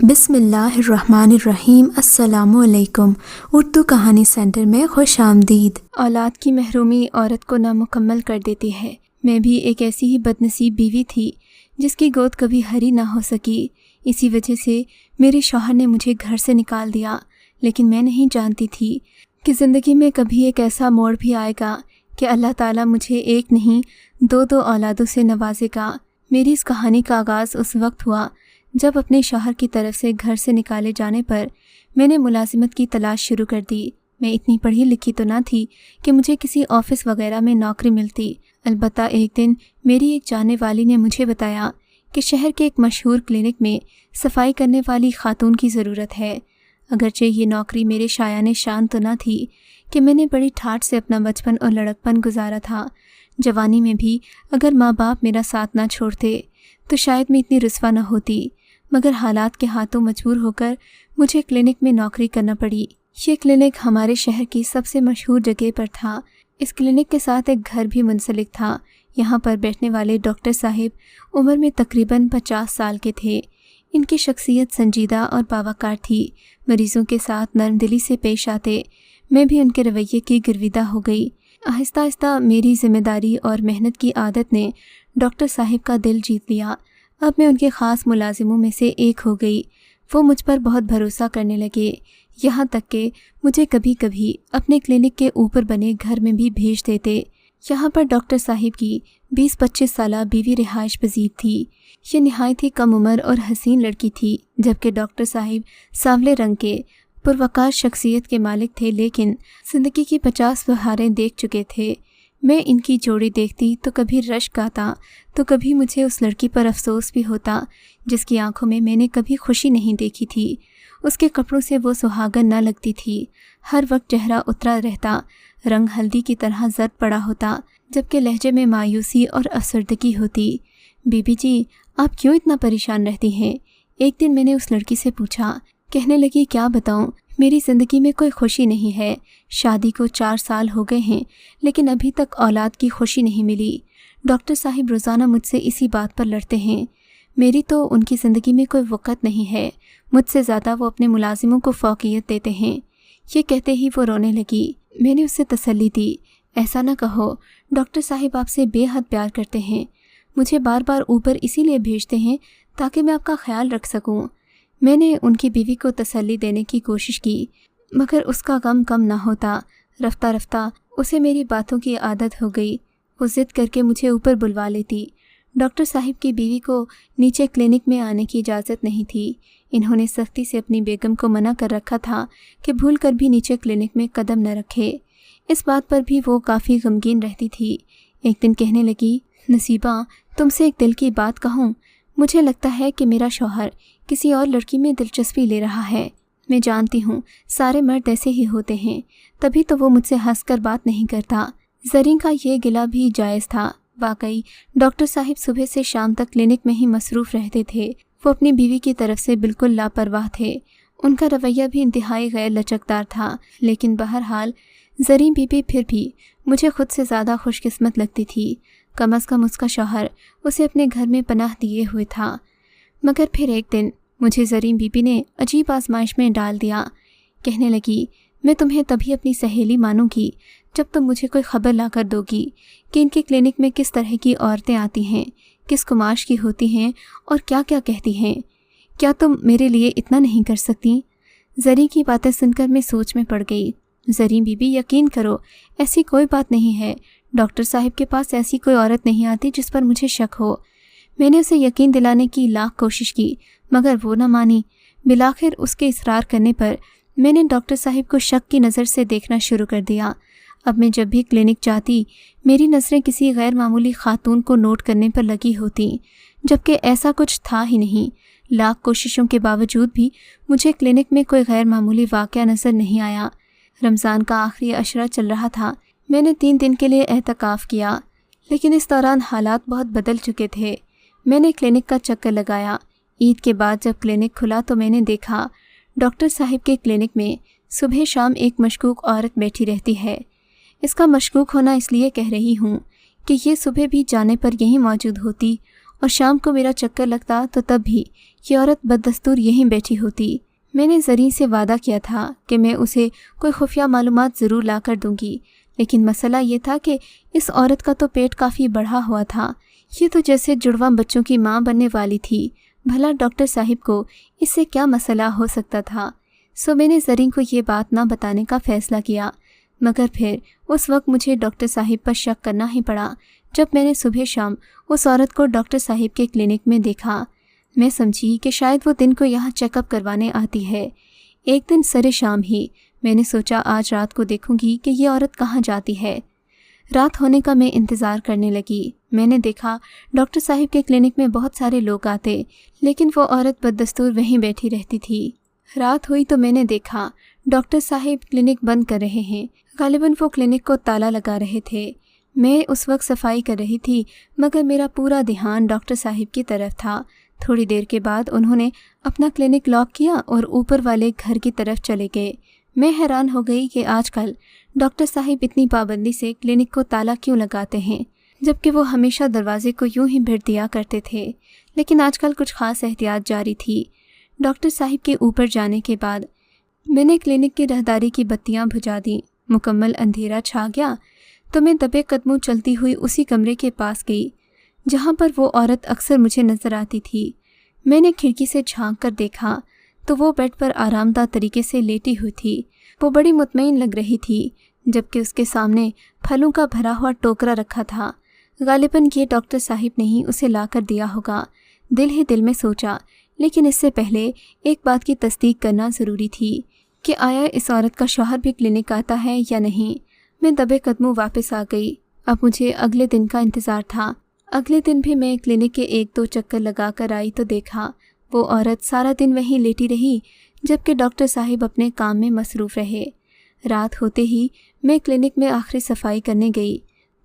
بسم اللہ الرحمن الرحیم۔ السلام علیکم۔ اردو کہانی سینٹر میں خوش آمدید۔ اولاد کی محرومی عورت کو نامکمل کر دیتی ہے۔ میں بھی ایک ایسی ہی بد نصیب بیوی تھی جس کی گود کبھی ہری نہ ہو سکی۔ اسی وجہ سے میرے شوہر نے مجھے گھر سے نکال دیا، لیکن میں نہیں جانتی تھی کہ زندگی میں کبھی ایک ایسا موڑ بھی آئے گا کہ اللہ تعالیٰ مجھے ایک نہیں دو اولادوں سے نوازے گا۔ میری اس کہانی کا آغاز اس وقت ہوا جب اپنے شوہر کی طرف سے گھر سے نکالے جانے پر میں نے ملازمت کی تلاش شروع کر دی۔ میں اتنی پڑھی لکھی تو نہ تھی کہ مجھے کسی آفس وغیرہ میں نوکری ملتی، البتہ ایک دن میری ایک جاننے والی نے مجھے بتایا کہ شہر کے ایک مشہور کلینک میں صفائی کرنے والی خاتون کی ضرورت ہے۔ اگرچہ یہ نوکری میرے شایان شان تو نہ تھی کہ میں نے بڑی ٹھاٹھ سے اپنا بچپن اور لڑکپن گزارا تھا۔ جوانی میں بھی اگر ماں باپ میرا ساتھ نہ چھوڑتے تو شاید میں اتنی رسوا نہ ہوتی، مگر حالات کے ہاتھوں مجبور ہو کر مجھے کلینک میں نوکری کرنا پڑی۔ یہ کلینک ہمارے شہر کی سب سے مشہور جگہ پر تھا۔ اس کلینک کے ساتھ ایک گھر بھی منسلک تھا۔ یہاں پر بیٹھنے والے ڈاکٹر صاحب عمر میں تقریباً 50 سال کے تھے۔ ان کی شخصیت سنجیدہ اور باوقار تھی، مریضوں کے ساتھ نرم دلی سے پیش آتے۔ میں بھی ان کے رویے کی گرویدہ ہو گئی۔ آہستہ آہستہ میری ذمہ داری اور محنت کی عادت نے ڈاکٹر صاحب کا دل جیت لیا۔ اب میں ان کے خاص ملازموں میں سے ایک ہو گئی۔ وہ مجھ پر بہت بھروسہ کرنے لگے، یہاں تک کہ مجھے کبھی کبھی اپنے کلینک کے اوپر بنے گھر میں بھی بھیج دیتے۔ یہاں پر ڈاکٹر صاحب کی 20-25 سالہ بیوی رہائش پذیر تھی۔ یہ نہایت ہی کم عمر اور حسین لڑکی تھی، جبکہ ڈاکٹر صاحب سانولے رنگ کے پروقار شخصیت کے مالک تھے، لیکن زندگی کی 50 بہاریں دیکھ چکے تھے۔ میں ان کی جوڑی دیکھتی تو کبھی رشک آتا تو کبھی مجھے اس لڑکی پر افسوس بھی ہوتا جس کی آنکھوں میں نے کبھی خوشی نہیں دیکھی تھی۔ اس کے کپڑوں سے وہ سہاگن نہ لگتی تھی، ہر وقت چہرہ اترا رہتا، رنگ ہلدی کی طرح زرد پڑا ہوتا، جبکہ لہجے میں مایوسی اور افسردگی ہوتی۔ بی بی جی، آپ کیوں اتنا پریشان رہتی ہیں؟ ایک دن میں نے اس لڑکی سے پوچھا۔ کہنے لگی، کیا بتاؤں، میری زندگی میں کوئی خوشی نہیں ہے۔ شادی کو 4 سال ہو گئے ہیں، لیکن ابھی تک اولاد کی خوشی نہیں ملی۔ ڈاکٹر صاحب روزانہ مجھ سے اسی بات پر لڑتے ہیں۔ میری تو ان کی زندگی میں کوئی وقت نہیں ہے، مجھ سے زیادہ وہ اپنے ملازموں کو فوقیت دیتے ہیں۔ یہ کہتے ہی وہ رونے لگی۔ میں نے اسے تسلی دی، ایسا نہ کہو، ڈاکٹر صاحب آپ سے بے حد پیار کرتے ہیں، مجھے بار بار اوپر اسی لیے بھیجتے ہیں تاکہ میں آپ کا خیال رکھ سکوں۔ میں نے ان کی بیوی کو تسلی دینے کی کوشش کی، مگر اس کا غم کم نہ ہوتا۔ رفتہ رفتہ اسے میری باتوں کی عادت ہو گئی۔ وہ ضد کر کے مجھے اوپر بلوا لیتی۔ ڈاکٹر صاحب کی بیوی کو نیچے کلینک میں آنے کی اجازت نہیں تھی۔ انہوں نے سختی سے اپنی بیگم کو منع کر رکھا تھا کہ بھول کر بھی نیچے کلینک میں قدم نہ رکھے۔ اس بات پر بھی وہ کافی غمگین رہتی تھی۔ ایک دن کہنے لگی، نصیبہ، تم سے ایک دل کی بات کہوں؟ مجھے لگتا ہے کہ میرا شوہر کسی اور لڑکی میں دلچسپی لے رہا ہے۔ میں جانتی ہوں سارے مرد ایسے ہی ہوتے ہیں، تبھی تو وہ مجھ سے ہنس کر بات نہیں کرتا۔ زرین کا یہ گلہ بھی جائز تھا۔ واقعی ڈاکٹر صاحب صبح سے شام تک کلینک میں ہی مصروف رہتے تھے۔ وہ اپنی بیوی کی طرف سے بالکل لاپرواہ تھے۔ ان کا رویہ بھی انتہائی غیر لچکدار تھا، لیکن بہرحال زرین بی بی پھر بھی مجھے خود سے زیادہ خوش قسمت لگتی تھی۔ کم از کم اس کا شوہر اسے اپنے گھر میں پناہ دیے ہوئے تھا۔ مگر پھر ایک دن مجھے زرین بی بی نے عجیب آزمائش میں ڈال دیا۔ کہنے لگی، میں تمہیں تبھی اپنی سہیلی مانوں گی جب تم مجھے کوئی خبر لا کر دو گی کہ ان کے کلینک میں کس طرح کی عورتیں آتی ہیں، کس کماش کی ہوتی ہیں اور کیا کیا کہتی ہیں۔ کیا تم میرے لیے اتنا نہیں کر سکتی؟ زرین کی باتیں سن کر میں سوچ میں پڑ گئی۔ زرین بی بی، یقین کرو، ایسی کوئی بات نہیں ہے۔ ڈاکٹر صاحب کے پاس ایسی کوئی عورت نہیں آتی جس پر مجھے شک ہو۔ میں نے اسے یقین دلانے کی لاکھ کوشش کی، مگر وہ نہ مانی۔ بالآخر اس کے اصرار کرنے پر میں نے ڈاکٹر صاحب کو شک کی نظر سے دیکھنا شروع کر دیا۔ اب میں جب بھی کلینک جاتی، میری نظریں کسی غیر معمولی خاتون کو نوٹ کرنے پر لگی ہوتی، جبکہ ایسا کچھ تھا ہی نہیں۔ لاکھ کوششوں کے باوجود بھی مجھے کلینک میں کوئی غیر معمولی واقعہ نظر نہیں آیا۔ رمضان کا آخری عشرہ چل رہا تھا۔ میں نے 3 دن کے لیے اعتکاف کیا، لیکن اس دوران حالات بہت بدل چکے تھے۔ میں نے کلینک کا چکر لگایا۔ عید کے بعد جب کلینک کھلا تو میں نے دیکھا ڈاکٹر صاحب کے کلینک میں صبح شام ایک مشکوک عورت بیٹھی رہتی ہے۔ اس کا مشکوک ہونا اس لیے کہہ رہی ہوں کہ یہ صبح بھی جانے پر یہیں موجود ہوتی اور شام کو میرا چکر لگتا تو تب بھی یہ عورت بددستور یہیں بیٹھی ہوتی۔ میں نے زریں سے وعدہ کیا تھا کہ میں اسے کوئی خفیہ معلومات ضرور لا کر دوں گی، لیکن مسئلہ یہ تھا کہ اس عورت کا تو پیٹ کافی بڑھا ہوا تھا، یہ تو جیسے جڑواں بچوں کی ماں بننے والی تھی۔ بھلا ڈاکٹر صاحب کو اس سے کیا مسئلہ ہو سکتا تھا؟ سو میں نے زریں کو یہ بات نہ بتانے کا فیصلہ کیا، مگر پھر اس وقت مجھے ڈاکٹر صاحب پر شک کرنا ہی پڑا جب میں نے صبح شام اس عورت کو ڈاکٹر صاحب کے کلینک میں دیکھا۔ میں سمجھی کہ شاید وہ دن کو یہاں چیک اپ کروانے آتی ہے۔ ایک دن سر شام ہی میں نے سوچا آج رات کو دیکھوں گی کہ یہ عورت کہاں جاتی ہے۔ رات ہونے کا میں انتظار کرنے لگی۔ میں نے دیکھا ڈاکٹر صاحب کے کلینک میں بہت سارے لوگ آتے، لیکن وہ عورت بددستور وہیں بیٹھی رہتی تھی۔ رات ہوئی تو میں نے دیکھا ڈاکٹر صاحب کلینک بند کر رہے ہیں، غالباً وہ کلینک کو تالا لگا رہے تھے۔ میں اس وقت صفائی کر رہی تھی، مگر میرا پورا دھیان ڈاکٹر صاحب کی طرف تھا۔ تھوڑی دیر کے بعد انہوں نے اپنا کلینک لاک کیا اور اوپر والے گھر کی طرف چلے گئے۔ میں حیران ہو گئی کہ آج کل ڈاکٹر صاحب اتنی پابندی سے کلینک کو تالا کیوں لگاتے ہیں، جبکہ وہ ہمیشہ دروازے کو یوں ہی بھیڑ دیا کرتے تھے، لیکن آج کل کچھ خاص احتیاط جاری تھی۔ ڈاکٹر صاحب کے اوپر جانے کے بعد میں نے کلینک کی راہداری کی بتیاں بجھا دیں۔ مکمل اندھیرا چھا گیا تو میں دبے قدموں چلتی ہوئی اسی کمرے کے پاس گئی جہاں پر وہ عورت اکثر مجھے نظر آتی تھی۔ میں نے کھڑکی سے جھانک کر دیکھا تو وہ بیڈ پر آرام دہ طریقے سے لیٹی ہوئی تھی۔ وہ بڑی مطمئن لگ رہی تھی، جبکہ اس کے سامنے پھلوں کا بھرا ہوا ٹوکرا رکھا تھا۔ غالباً یہ ڈاکٹر صاحب نے ہی اسے لا کر دیا ہوگا، دل ہی دل میں سوچا۔ لیکن اس سے پہلے ایک بات کی تصدیق کرنا ضروری تھی کہ آیا اس عورت کا شوہر بھی کلینک آتا ہے یا نہیں۔ میں دبے قدموں واپس آ گئی۔ اب مجھے اگلے دن کا انتظار تھا۔ اگلے دن بھی میں کلینک کے 1-2 چکر لگا کر آئی تو دیکھا وہ عورت سارا دن وہیں لیٹی رہی، جبکہ ڈاکٹر صاحب اپنے کام میں مصروف رہے۔ رات ہوتے ہی میں کلینک میں آخری صفائی کرنے گئی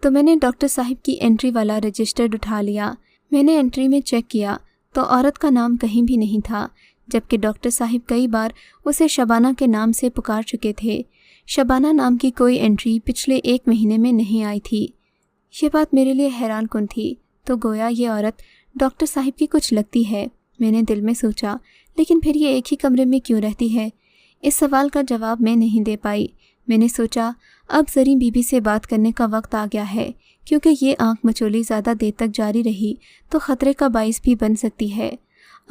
تو میں نے ڈاکٹر صاحب کی انٹری والا رجسٹر اٹھا لیا۔ میں نے انٹری میں چیک کیا تو عورت کا نام کہیں بھی نہیں تھا، جبکہ ڈاکٹر صاحب کئی بار اسے شبانہ کے نام سے پکار چکے تھے۔ شبانہ نام کی کوئی انٹری پچھلے 1 مہینے میں نہیں آئی تھی۔ یہ بات میرے لیے حیران کن تھی، تو گویا یہ عورت ڈاکٹر صاحب کی کچھ لگتی ہے، میں نے دل میں سوچا۔ لیکن پھر یہ ایک ہی کمرے میں کیوں رہتی ہے؟ اس سوال کا جواب میں نہیں دے پائی۔ میں نے سوچا اب زریں بی بی سے بات کرنے کا وقت آ گیا ہے، کیونکہ یہ آنکھ مچولی زیادہ دیر تک جاری رہی تو خطرے کا باعث بھی بن سکتی ہے۔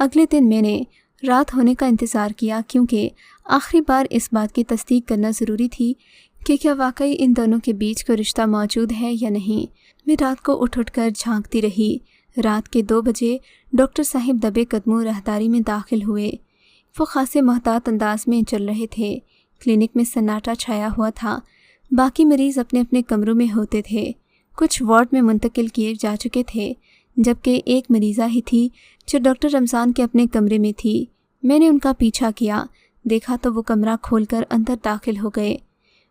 اگلے دن میں نے رات ہونے کا انتظار کیا، کیونکہ آخری بار اس بات کی تصدیق کرنا ضروری تھی کہ کیا واقعی ان دونوں کے بیچ کوئی رشتہ موجود ہے یا نہیں۔ میں رات کو اٹھ کر جھانکتی رہی۔ رات کے 2 بجے ڈاکٹر صاحب دبے قدموں راہداری میں داخل ہوئے۔ وہ خاصے محتاط انداز میں چل رہے تھے۔ کلینک میں سناٹا چھایا ہوا تھا۔ باقی مریض اپنے اپنے کمروں میں ہوتے تھے، کچھ وارڈ میں منتقل کیے جا چکے تھے، جبکہ ایک مریضہ ہی تھی جو ڈاکٹر رمضان کے اپنے کمرے میں تھی۔ میں نے ان کا پیچھا کیا، دیکھا تو وہ کمرہ کھول کر اندر داخل ہو گئے۔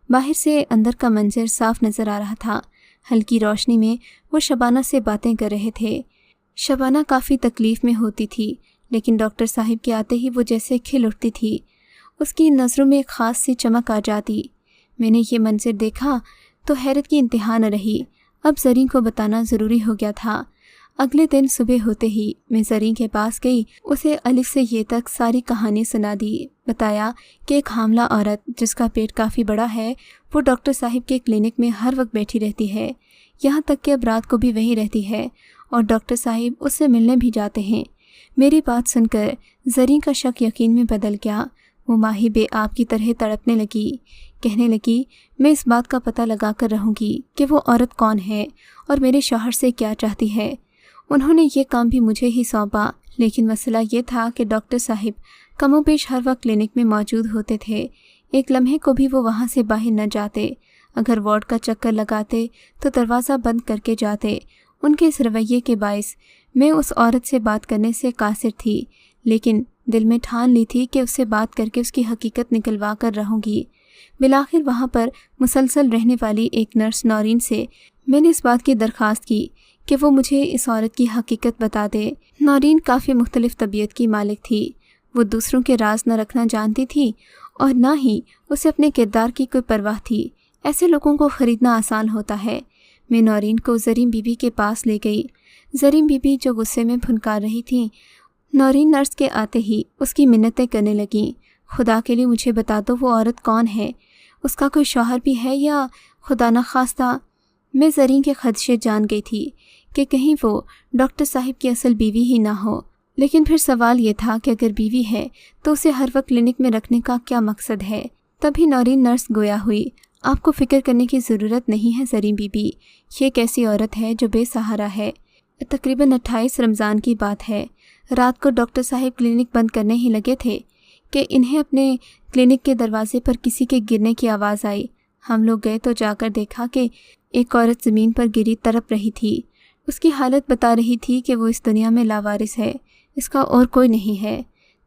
باہر سے اندر کا منظر صاف نظر آ رہا تھا۔ ہلکی روشنی میں وہ شبانہ سے باتیں کر رہے تھے۔ شبانہ کافی تکلیف میں ہوتی تھی، لیکن ڈاکٹر صاحب کے آتے ہی وہ جیسے کھل اٹھتی تھی، اس کی نظروں میں ایک خاص سی چمک آ جاتی۔ میں نے یہ منظر دیکھا تو حیرت کی انتہا نہ رہی۔ اب زریں کو بتانا ضروری ہو گیا تھا۔ اگلے دن صبح ہوتے ہی میں زریں کے پاس گئی، اسے الف سے یہ تک ساری کہانی سنا دی۔ بتایا کہ ایک حاملہ عورت جس کا پیٹ کافی بڑا ہے، وہ ڈاکٹر صاحب کے کلینک میں ہر وقت بیٹھی رہتی ہے، یہاں تک کہ اب رات کو بھی وہیں رہتی ہے، اور ڈاکٹر صاحب اس سے ملنے بھی جاتے ہیں۔ میری بات سن کر زریں کا شک یقین میں بدل گیا۔ وہ ماہی بے آپ کی طرح تڑپنے لگی، کہنے لگی میں اس بات کا پتہ لگا کر رہوں گی کہ وہ عورت کون ہے اور میرے شوہر سے کیا چاہتی ہے۔ انہوں نے یہ کام بھی مجھے ہی سونپا، لیکن مسئلہ یہ تھا کہ ڈاکٹر صاحب کم و بیش ہر وقت کلینک میں موجود ہوتے تھے، ایک لمحے کو بھی وہ وہاں سے باہر نہ جاتے۔ اگر وارڈ کا چکر لگاتے تو دروازہ بند کر کے جاتے۔ ان کے اس رویے کے باعث میں اس عورت سے بات کرنے سے قاصر تھی، لیکن دل میں ٹھان لی تھی کہ اس سے بات کر کے اس کی حقیقت نکلوا کر رہوں گی۔ بالآخر وہاں پر مسلسل رہنے والی ایک نرس نورین سے میں نے اس بات کی درخواست کی کہ وہ مجھے اس عورت کی حقیقت بتا دے۔ نورین کافی مختلف طبیعت کی مالک تھی۔ وہ دوسروں کے راز نہ رکھنا جانتی تھی اور نہ ہی اسے اپنے کردار کی کوئی پرواہ تھی۔ ایسے لوگوں کو خریدنا آسان ہوتا ہے۔ میں نورین کو زریں بی بی کے پاس لے گئی۔ زرین بیوی جو غصے میں پھنکار رہی تھی، نورین نرس کے آتے ہی اس کی منتیں کرنے لگیں، خدا کے لیے مجھے بتا دو وہ عورت کون ہے، اس کا کوئی شوہر بھی ہے یا خدا نخواستہ۔ میں زرین کے خدشے جان گئی تھی کہ کہیں وہ ڈاکٹر صاحب کی اصل بیوی ہی نہ ہو، لیکن پھر سوال یہ تھا کہ اگر بیوی ہے تو اسے ہر وقت کلینک میں رکھنے کا کیا مقصد ہے؟ تبھی نورین نرس گویا ہوئی، آپ کو فکر کرنے کی ضرورت نہیں ہے زرین بیوی، یہ ایک ایسی عورت ہے جو بے سہارا ہے۔ تقریباً 28 رمضان کی بات ہے، رات کو ڈاکٹر صاحب کلینک بند کرنے ہی لگے تھے کہ انہیں اپنے کلینک کے دروازے پر کسی کے گرنے کی آواز آئی۔ ہم لوگ گئے تو جا کر دیکھا کہ ایک عورت زمین پر گری تڑپ رہی تھی۔ اس کی حالت بتا رہی تھی کہ وہ اس دنیا میں لاوارث ہے، اس کا اور کوئی نہیں ہے۔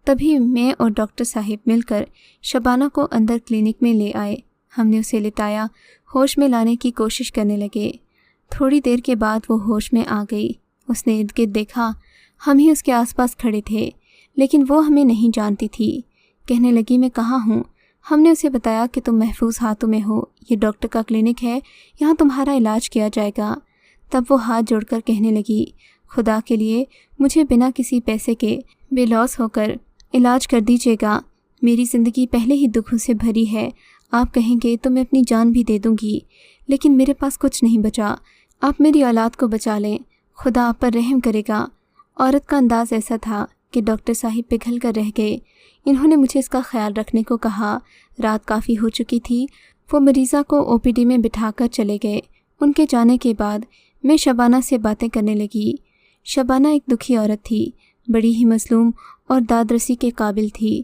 تبھی میں اور ڈاکٹر صاحب مل کر شبانہ کو اندر کلینک میں لے آئے۔ ہم نے اسے لٹایا، ہوش میں لانے کی کوشش کرنے لگے۔ تھوڑی دیر کے بعد وہ ہوش میں آ گئی۔ اس نے ارد گرد دیکھا، ہم ہی اس کے آس پاس کھڑے تھے، لیکن وہ ہمیں نہیں جانتی تھی۔ کہنے لگی میں کہاں ہوں؟ ہم نے اسے بتایا کہ تم محفوظ ہاتھوں میں ہو، یہ ڈاکٹر کا کلینک ہے، یہاں تمہارا علاج کیا جائے گا۔ تب وہ ہاتھ جوڑ کر کہنے لگی، خدا کے لیے مجھے بنا کسی پیسے کے بے لوث ہو کر علاج کر دیجیے گا، میری زندگی پہلے ہی دکھوں سے بھری ہے، آپ کہیں گے تو میں اپنی جان بھی دے دوں گی، لیکن میرے پاس کچھ نہیں بچا، آپ میری اولاد کو بچا لیں، خدا آپ پر رحم کرے گا۔ عورت کا انداز ایسا تھا کہ ڈاکٹر صاحب پگھل کر رہ گئے۔ انہوں نے مجھے اس کا خیال رکھنے کو کہا۔ رات کافی ہو چکی تھی، وہ مریضہ کو او پی ڈی میں بٹھا کر چلے گئے۔ ان کے جانے کے بعد میں شبانہ سے باتیں کرنے لگی۔ شبانہ ایک دکھی عورت تھی، بڑی ہی مظلوم اور داد رسی کے قابل تھی،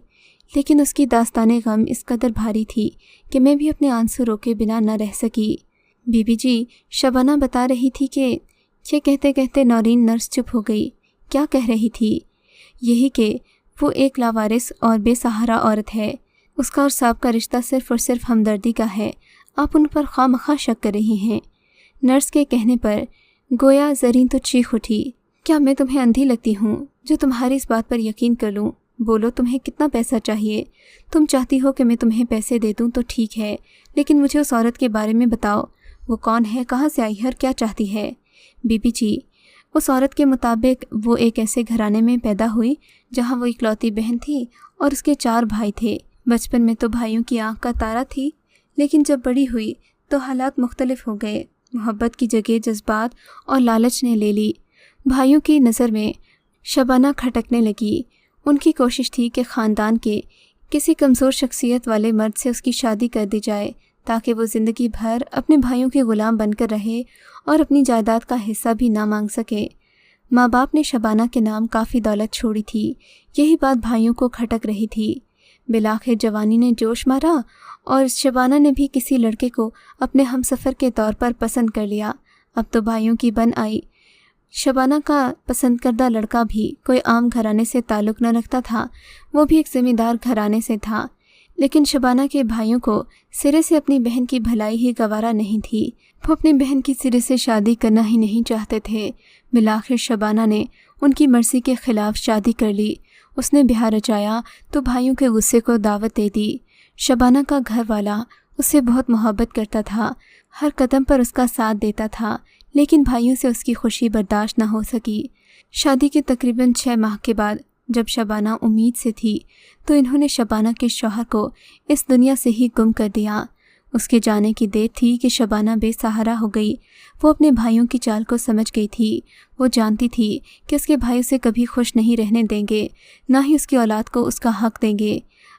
لیکن اس کی داستان غم اس قدر بھاری تھی کہ میں بھی اپنے آنسو روکے بنا نہ رہ سکی۔ بی بی جی، شبانہ بتا رہی تھی کہ یہ کہتے کہتے نورین نرس چپ ہو گئی۔ کیا کہہ رہی تھی؟ یہی کہ وہ ایک لاوارث اور بے سہارا عورت ہے، اس کا اور صاحب کا رشتہ صرف اور صرف ہمدردی کا ہے، آپ ان پر خواہ مخواہ شک کر رہی ہیں۔ نرس کے کہنے پر گویا زرین تو چیخ اٹھی، کیا میں تمہیں اندھی لگتی ہوں جو تمہاری اس بات پر یقین کر لوں؟ بولو تمہیں کتنا پیسہ چاہیے؟ تم چاہتی ہو کہ میں تمہیں پیسے دے دوں تو ٹھیک ہے، لیکن مجھے اس عورت کے بارے میں بتاؤ، وہ کون ہے، کہاں سے آئی ہے اور کیا چاہتی ہے؟ بی بی جی، اس عورت کے مطابق وہ ایک ایسے گھرانے میں پیدا ہوئی جہاں وہ اکلوتی بہن تھی اور اس کے 4 بھائی تھے۔ بچپن میں تو بھائیوں کی آنکھ کا تارا تھی، لیکن جب بڑی ہوئی تو حالات مختلف ہو گئے، محبت کی جگہ جذبات اور لالچ نے لے لی۔ بھائیوں کی نظر میں شبانہ کھٹکنے لگی۔ ان کی کوشش تھی کہ خاندان کے کسی کمزور شخصیت والے مرد سے اس کی شادی کر دی جائے تاکہ وہ زندگی بھر اپنے بھائیوں کے غلام بن کر رہے اور اپنی جائیداد کا حصہ بھی نہ مانگ سکے۔ ماں باپ نے شبانہ کے نام کافی دولت چھوڑی تھی، یہی بات بھائیوں کو کھٹک رہی تھی۔ بالآخر جوانی نے جوش مارا اور شبانہ نے بھی کسی لڑکے کو اپنے ہمسفر کے طور پر پسند کر لیا۔ اب تو بھائیوں کی بن آئی۔ شبانہ کا پسند کردہ لڑکا بھی کوئی عام گھرانے سے تعلق نہ رکھتا تھا، وہ بھی ایک زمین دار گھرانے سے تھا، لیکن شبانہ کے بھائیوں کو سرے سے اپنی بہن کی بھلائی ہی گوارا نہیں تھی، وہ اپنی بہن کی سرے سے شادی کرنا ہی نہیں چاہتے تھے۔ بالآخر شبانہ نے ان کی مرضی کے خلاف شادی کر لی۔ اس نے بیاہ رچایا تو بھائیوں کے غصے کو دعوت دے دی۔ شبانہ کا گھر والا اس سے بہت محبت کرتا تھا، ہر قدم پر اس کا ساتھ دیتا تھا، لیکن بھائیوں سے اس کی خوشی برداشت نہ ہو سکی۔ شادی کے تقریباً 6 ماہ کے بعد جب شبانہ امید سے تھی تو انہوں نے شبانہ کے شوہر کو اس دنیا سے ہی گم کر دیا۔ اس کے جانے کی دیر تھی کہ شبانہ بے سہارا ہو گئی۔ وہ اپنے بھائیوں کی چال کو سمجھ گئی تھی۔ وہ جانتی تھی کہ اس کے بھائی اسے کبھی خوش نہیں رہنے دیں گے، نہ ہی اس کی اولاد کو اس کا حق دیں گے۔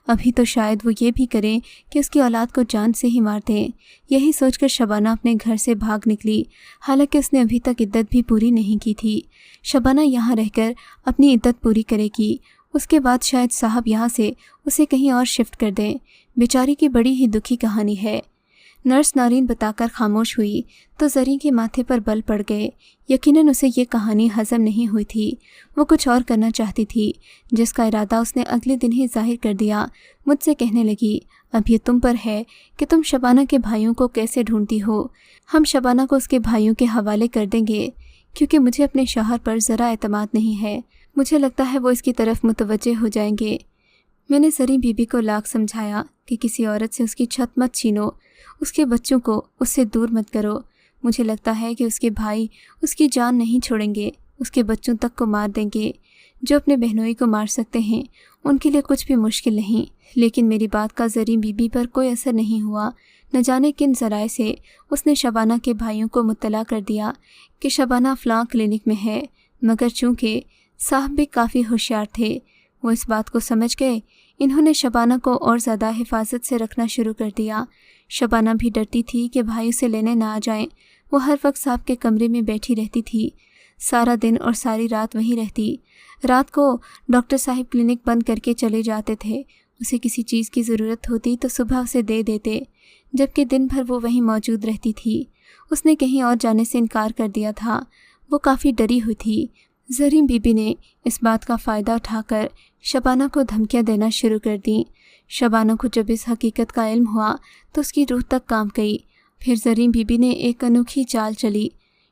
ابھی تو شاید وہ یہ بھی کریں کہ اس کی اولاد کو جان سے ہی مار دیں۔ یہی سوچ کر شبانہ اپنے گھر سے بھاگ نکلی، حالانکہ اس نے ابھی تک عدت بھی پوری نہیں کی تھی۔ شبانہ یہاں رہ کر اپنی عدت پوری کرے گی، اس کے بعد شاید صاحب یہاں سے اسے کہیں اور شفٹ کر دیں۔ بیچاری کی بڑی ہی دکھی کہانی ہے۔ نرس نورین بتا کر خاموش ہوئی تو زرین کے ماتھے پر بل پڑ گئے۔ یقیناً اسے یہ کہانی ہضم نہیں ہوئی تھی، وہ کچھ اور کرنا چاہتی تھی، جس کا ارادہ اس نے اگلے دن ہی ظاہر کر دیا۔ مجھ سے کہنے لگی، اب یہ تم پر ہے کہ تم شبانہ کے بھائیوں کو کیسے ڈھونڈتی ہو۔ ہم شبانہ کو اس کے بھائیوں کے حوالے کر دیں گے، کیونکہ مجھے اپنے شوہر پر ذرا اعتماد نہیں ہے، مجھے لگتا ہے وہ اس کی طرف متوجہ ہو جائیں گے۔ میں نے زرین بی بی کو لاکھ سمجھایا کہ کسی عورت سے اس کی چھت مت چھینو، اس کے بچوں کو اس سے دور مت کرو، مجھے لگتا ہے کہ اس کے بھائی اس کی جان نہیں چھوڑیں گے، اس کے بچوں تک کو مار دیں گے۔ جو اپنے بہنوئی کو مار سکتے ہیں ان کے لیے کچھ بھی مشکل نہیں۔ لیکن میری بات کا زرین بی بی پر کوئی اثر نہیں ہوا۔ نہ جانے کن ذرائع سے اس نے شبانہ کے بھائیوں کو مطلع کر دیا کہ شبانہ فلاں کلینک میں ہے، مگر چونکہ صاحب بھی کافی ہوشیار تھے، وہ اس بات کو سمجھ گئے۔ انہوں نے شبانہ کو اور زیادہ حفاظت سے رکھنا شروع کر دیا۔ شبانہ بھی ڈرتی تھی کہ بھائی اسے لینے نہ آ جائیں۔ وہ ہر وقت صاحب کے کمرے میں بیٹھی رہتی تھی، سارا دن اور ساری رات وہیں رہتی۔ رات کو ڈاکٹر صاحب کلینک بند کر کے چلے جاتے تھے۔ اسے کسی چیز کی ضرورت ہوتی تو صبح اسے دے دیتے، جبکہ دن بھر وہ وہیں موجود رہتی تھی۔ اس نے کہیں اور جانے سے انکار کر دیا تھا۔ وہ کافی ڈری ہوئی تھی۔ زرین بی بی نے اس بات کا فائدہ اٹھا کر شبانہ کو دھمکیاں دینا شروع کر دیں۔ شبانہ کو جب اس حقیقت کا علم ہوا تو اس کی روح تک کانپ گئی۔ پھر زرین بی بی نے ایک انوکھی چال چلی۔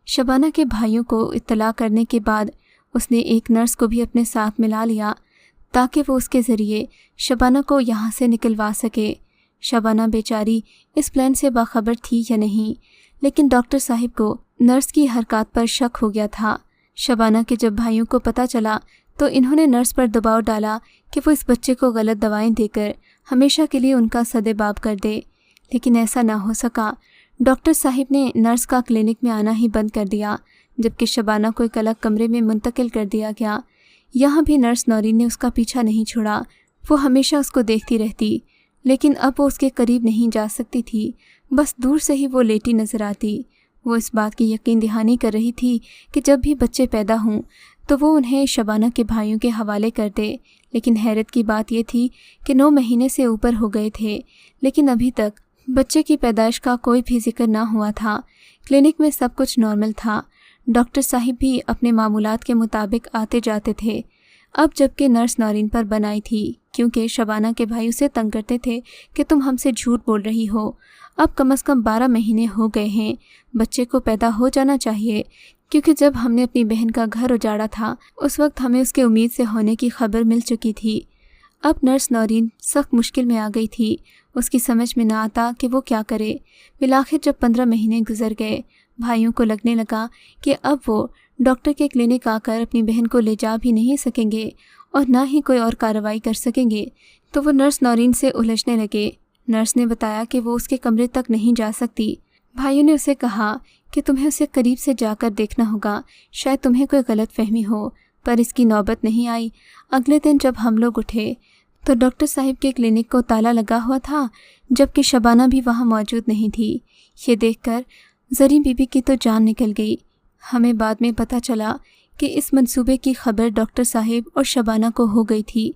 شبانہ کے بھائیوں کو اطلاع کرنے کے بعد اس نے ایک نرس کو بھی اپنے ساتھ ملا لیا تاکہ وہ اس کے ذریعے شبانہ کو یہاں سے نکلوا سکے۔ شبانہ بیچاری اس پلان سے باخبر تھی یا نہیں، لیکن ڈاکٹر صاحب کو نرس کی حرکات پر شک ہو گیا تھا۔ شبانہ کے جب بھائیوں کو پتہ چلا تو انہوں نے نرس پر دباؤ ڈالا کہ وہ اس بچے کو غلط دوائیں دے کر ہمیشہ کے لیے ان کا سدے باب کر دے، لیکن ایسا نہ ہو سکا۔ ڈاکٹر صاحب نے نرس کا کلینک میں آنا ہی بند کر دیا، جبکہ شبانہ کو ایک الگ کمرے میں منتقل کر دیا گیا۔ یہاں بھی نرس نورین نے اس کا پیچھا نہیں چھوڑا۔ وہ ہمیشہ اس کو دیکھتی رہتی، لیکن اب وہ اس کے قریب نہیں جا سکتی تھی، بس دور سے ہی وہ لیٹی نظر آتی۔ وہ اس بات کی یقین دہانی کر رہی تھی کہ جب بھی بچے پیدا ہوں تو وہ انہیں شبانہ کے بھائیوں کے حوالے کر دے، لیکن حیرت کی بات یہ تھی کہ 9 مہینے سے اوپر ہو گئے تھے، لیکن ابھی تک بچے کی پیدائش کا کوئی بھی ذکر نہ ہوا تھا۔ کلینک میں سب کچھ نارمل تھا۔ ڈاکٹر صاحب بھی اپنے معمولات کے مطابق آتے جاتے تھے۔ اب جبکہ نرس نورین پر بنائی تھی، کیونکہ شبانہ کے بھائی اسے تنگ کرتے تھے کہ تم ہم سے جھوٹ بول رہی ہو۔ اب کم از کم 12 مہینے ہو گئے ہیں، بچے کو پیدا ہو جانا چاہیے، کیونکہ جب ہم نے اپنی بہن کا گھر اجاڑا تھا اس وقت ہمیں اس کے امید سے ہونے کی خبر مل چکی تھی۔ اب نرس نورین سخت مشکل میں آ گئی تھی۔ اس کی سمجھ میں نہ آتا کہ وہ کیا کرے۔ بالآخر جب 15 مہینے گزر گئے، بھائیوں کو لگنے لگا کہ اب وہ ڈاکٹر کے کلینک آ کر اپنی بہن کو لے جا بھی نہیں سکیں گے اور نہ ہی کوئی اور کارروائی کر سکیں گے، تو وہ نرس نورین سے الجھنے لگے۔ نرس نے بتایا کہ وہ اس کے کمرے تک نہیں جا سکتی۔ بھائیوں نے اسے کہا کہ تمہیں اسے قریب سے جا کر دیکھنا ہوگا، شاید تمہیں کوئی غلط فہمی ہو، پر اس کی نوبت نہیں آئی۔ اگلے دن جب ہم لوگ اٹھے تو ڈاکٹر صاحب کے کلینک کو تالا لگا ہوا تھا، جبکہ شبانہ بھی وہاں موجود نہیں تھی۔ یہ دیکھ کر زرین بی بی کی تو جان نکل گئی۔ ہمیں بعد میں پتہ چلا کہ اس منصوبے کی خبر ڈاکٹر صاحب اور شبانہ کو ہو گئی تھی۔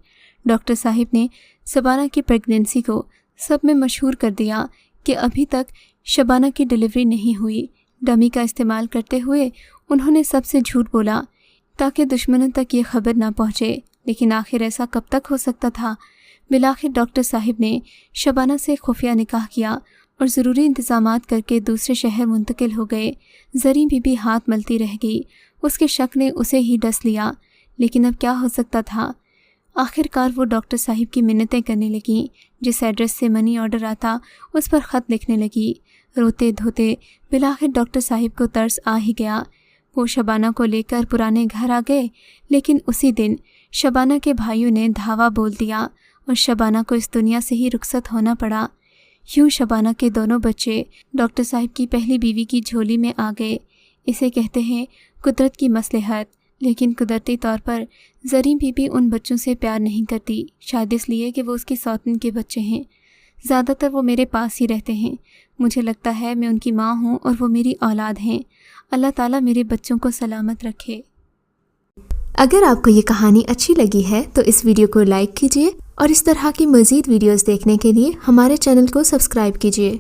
ڈاکٹر صاحب نے شبانہ کی پریگنینسی کو سب میں مشہور کر دیا کہ ابھی تک شبانہ کی ڈیلیوری نہیں ہوئی۔ ڈمی کا استعمال کرتے ہوئے انہوں نے سب سے جھوٹ بولا تاکہ دشمنوں تک یہ خبر نہ پہنچے، لیکن آخر ایسا کب تک ہو سکتا تھا؟ بالآخر ڈاکٹر صاحب نے شبانہ سے خفیہ نکاح کیا اور ضروری انتظامات کر کے دوسرے شہر منتقل ہو گئے۔ زرین بی بی ہاتھ ملتی رہ گئی۔ اس کے شک نے اسے ہی ڈس لیا، لیکن اب کیا ہو سکتا تھا؟ آخر کار وہ ڈاکٹر صاحب کی منتیں کرنے لگیں۔ جس ایڈریس سے منی آرڈر آتا اس پر خط لکھنے لگی۔ روتے دھوتے بالآخر ڈاکٹر صاحب کو ترس آ ہی گیا۔ وہ شبانہ کو لے کر پرانے گھر آ گئے، لیکن اسی دن شبانہ کے بھائیوں نے دھاوا بول دیا اور شبانہ کو اس دنیا سے ہی رخصت ہونا پڑا۔ یوں شبانہ کے دونوں بچے ڈاکٹر صاحب کی پہلی بیوی کی جھولی میں آ گئے۔ اسے کہتے ہیں قدرت کی مصلحت، لیکن قدرتی طور پر زرین بی بی ان بچوں سے پیار نہیں کرتی، شاید اس لیے کہ وہ اس کی سوتن کے بچے ہیں۔ زیادہ تر وہ میرے پاس ہی رہتے ہیں۔ مجھے لگتا ہے میں ان کی ماں ہوں اور وہ میری اولاد ہیں۔ اللہ تعالیٰ میرے بچوں کو سلامت رکھے۔ اگر آپ کو یہ کہانی اچھی لگی ہے تو اس ویڈیو کو لائک کیجیے اور اس طرح کی مزید ویڈیوز دیکھنے کے لیے ہمارے چینل کو سبسکرائب کیجیے۔